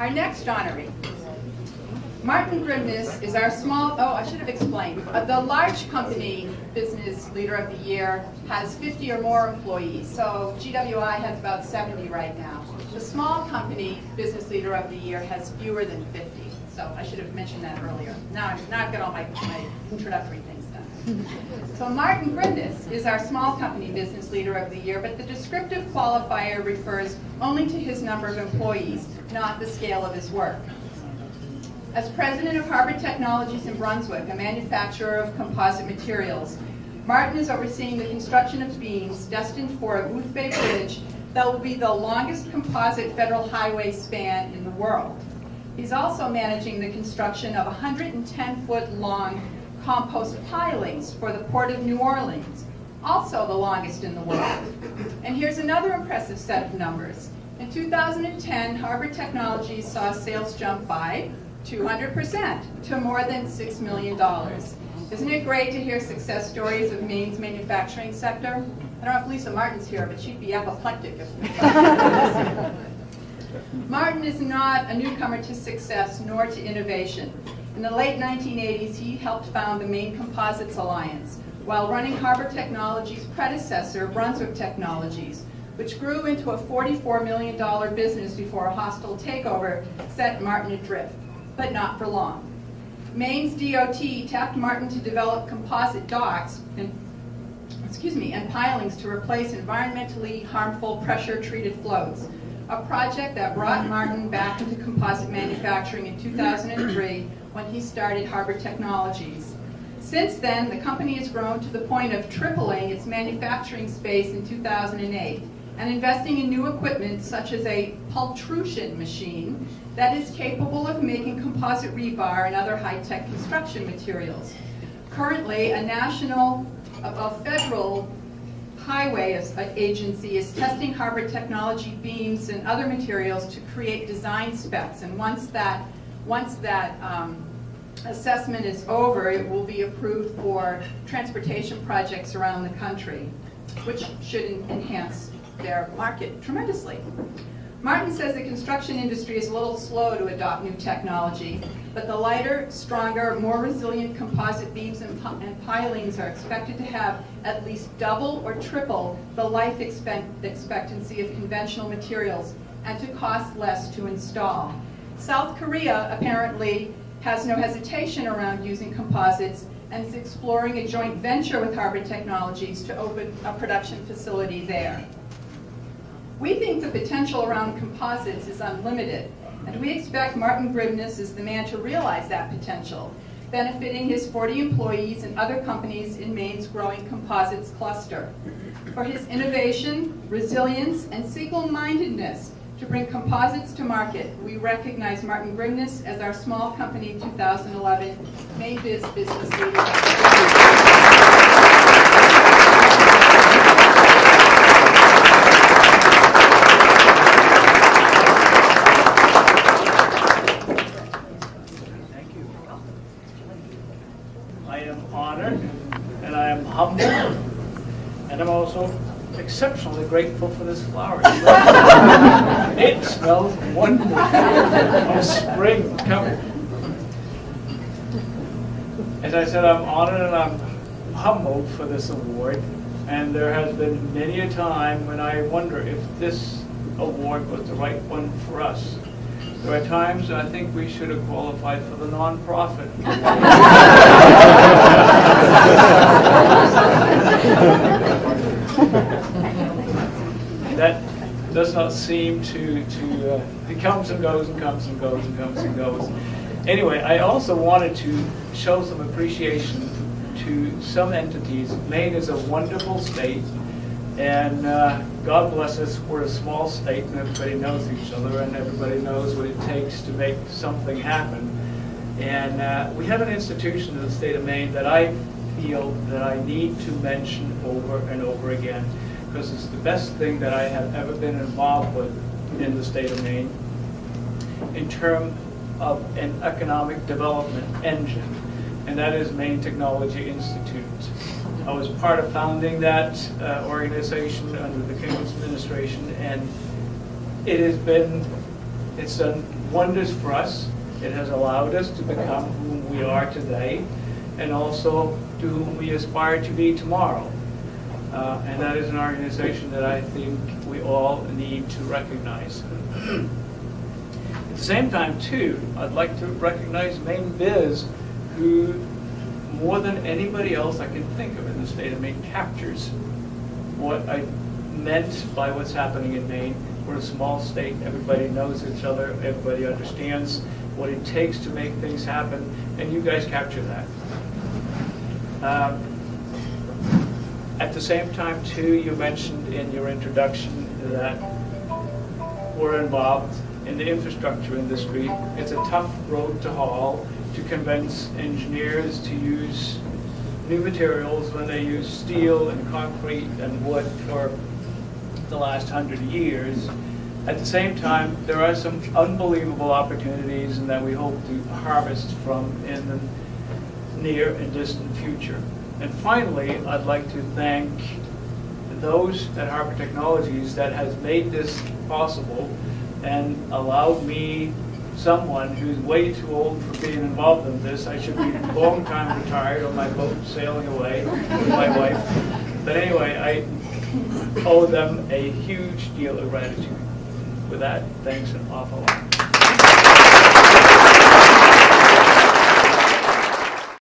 Our next honoree. Martin Grimnes is our small, I should have explained. The large company business leader of the year has 50 or more employees, so GWI has about 70 right now. The small company business leader of the year has fewer than 50, so I should have mentioned that earlier. Now I've got all my introductory things done. So Martin Grimnes is our small company business leader of the year, but the descriptive qualifier refers only to his number of employees, not the scale of his work. As president of Harbor Technologies in Brunswick, a manufacturer of composite materials, Martin is overseeing the construction of beams destined for a Booth Bay Bridge that will be the longest composite federal highway span in the world. He's also managing the construction of 110-foot long compost pilings for the Port of New Orleans, also the longest in the world. And here's another impressive set of numbers. In 2010, Harbor Technologies saw sales jump by 200% to more than $6 million. Isn't it great to hear success stories of Maine's manufacturing sector? I don't know if Lisa Martin's here, but she'd be apoplectic if Martin is not a newcomer to success nor to innovation. In the late 1980s, he helped found the Maine Composites Alliance while running Harbor Technologies' predecessor, Brunswick Technologies, which grew into a $44 million business before a hostile takeover set Martin adrift, but not for long. Maine's DOT tapped Martin to develop composite docks and pilings to replace environmentally harmful pressure-treated floats, a project that brought Martin back into composite manufacturing in 2003 when he started Harbor Technologies. Since then, the company has grown to the point of tripling its manufacturing space in 2008 and investing in new equipment such as a pultrusion machine that is capable of making composite rebar and other high-tech construction materials. Currently, a federal highway agency is testing Harbor Technology beams and other materials to create design specs, and once that assessment is over, it will be approved for transportation projects around the country, which should enhance their market tremendously. Martin says the construction industry is a little slow to adopt new technology, but the lighter, stronger, more resilient composite beams and pilings are expected to have at least double or triple the life expectancy of conventional materials and to cost less to install. South Korea apparently has no hesitation around using composites and is exploring a joint venture with Harbor Technologies to open a production facility there. We think the potential around composites is unlimited, and we expect Martin Grimnes is the man to realize that potential, benefiting his 40 employees and other companies in Maine's growing composites cluster. For his innovation, resilience, and single-mindedness to bring composites to market, we recognize Martin Grimnes as our Small Company 2011 Mainebiz Business Leader. Humble, and I'm also exceptionally grateful for this flower. It smells wonderful of spring coming. As I said, I'm honored and I'm humbled for this award, and there has been many a time when I wonder if this award was the right one for us. There are times I think we should have qualified for the nonprofit. That does not seem to it comes and goes and comes and goes and comes and goes. Anyway, I also wanted to show some appreciation to some entities. Maine is a wonderful state, and God bless us, we're a small state and everybody knows each other and everybody knows what it takes to make something happen. And we have an institution in the state of Maine that I feel that I need to mention over and over again, because it's the best thing that I have ever been involved with in the state of Maine in terms of an economic development engine, and that is Maine Technology Institute. I was part of founding that organization under the King's administration, and it's done wonders for us. It has allowed us to become whom we are today, and also to whom we aspire to be tomorrow. And that is an organization that I think we all need to recognize. At the same time, too, I'd like to recognize Mainebiz, who, more than anybody else I can think of in the state of Maine, captures what I meant by what's happening in Maine. We're a small state, everybody knows each other, everybody understands what it takes to make things happen, and you guys capture that. At the same time, too, you mentioned in your introduction that we're involved in the infrastructure industry. It's a tough road to haul to convince engineers to use new materials when they use steel and concrete and wood for the last 100 years. At the same time, there are some unbelievable opportunities and that we hope to harvest from in the near and distant future. And finally, I'd like to thank those at Harper Technologies that has made this possible and allowed me, someone who's way too old for being involved in this, I should be a long time retired on my boat sailing away with my wife. But anyway, I owe them a huge deal of gratitude. With that, thanks an awful lot.